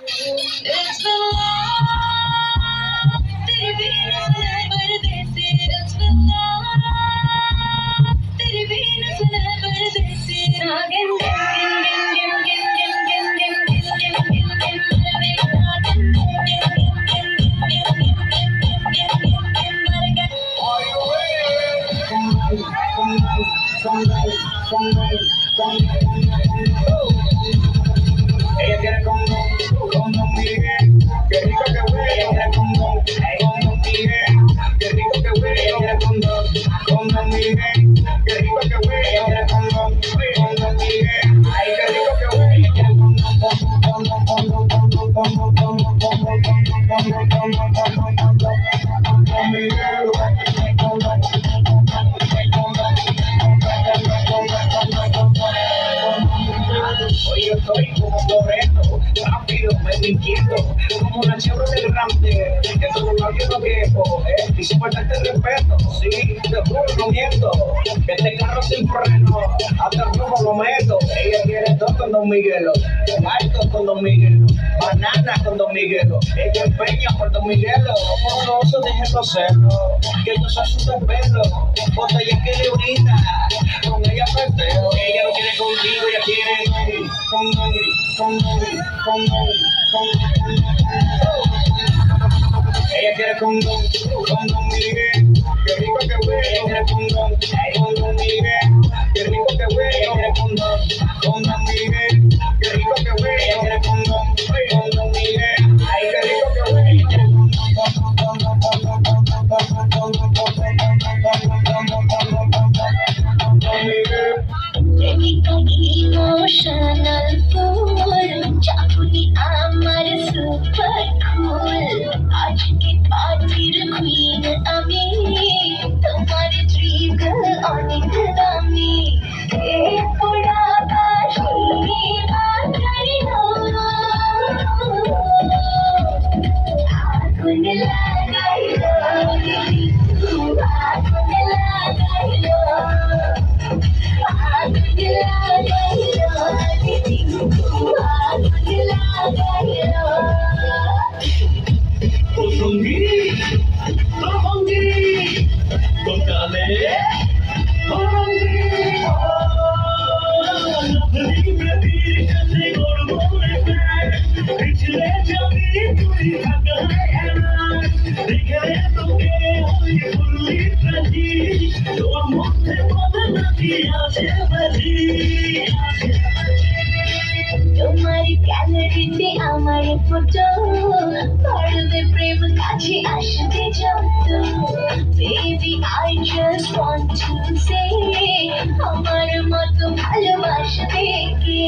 It's been long, तेरे बिना सुने परदेसी। It's been long, तेरे बिना सुने परदेसी। नागिन ella quiere condón Miguel, qué rico que huele, ella quiere condón Miguel, qué rico que huele, ella quiere condón Miguel, qué rico que huele, ella quiere condón Miguel, ay qué rico que huele, ella quiere condón Miguel. Hoy yo estoy como Toretto, rápido, me inquieto, como una Chevrolet Ramsey, que todo lo que no quepo, y sin faltarte respeto, sí, te juro no miento, que este carro sin freno, hasta el rojo lo meto, ella quiere todo con Don Miguelo, alto con Don Miguelo, banana con Don Miguelo, ella empeña por Don Miguelo, oso déjenlo serlo, que yo soy su pelo, botella que le brinda, con ella festeo, ella no quiere contigo, ella quiere ella quiere condón Miguel, qué rico que huele, ella quiere condón Miguel, qué rico que huele, ella quiere condón Miguel, qué rico que huele, ella quiere condón Miguel, ay qué rico que huele, ella quiere Emotional fool, চাকুনি আমার super cool, আজকে পার্টির queen আমি, তোমার dream অনেক দামি, এ পোড়া আকাশ তুমি বাঁধাই আগুন লাগাইলো, আগুন লাগাইলো, আগুন লাগাইলো। তোমার গ্যালারিতে আমার ফটো পড়বে প্রেম কাছে আসবে যত, baby I just want to say আমার মতো ভালোবাসবে কে।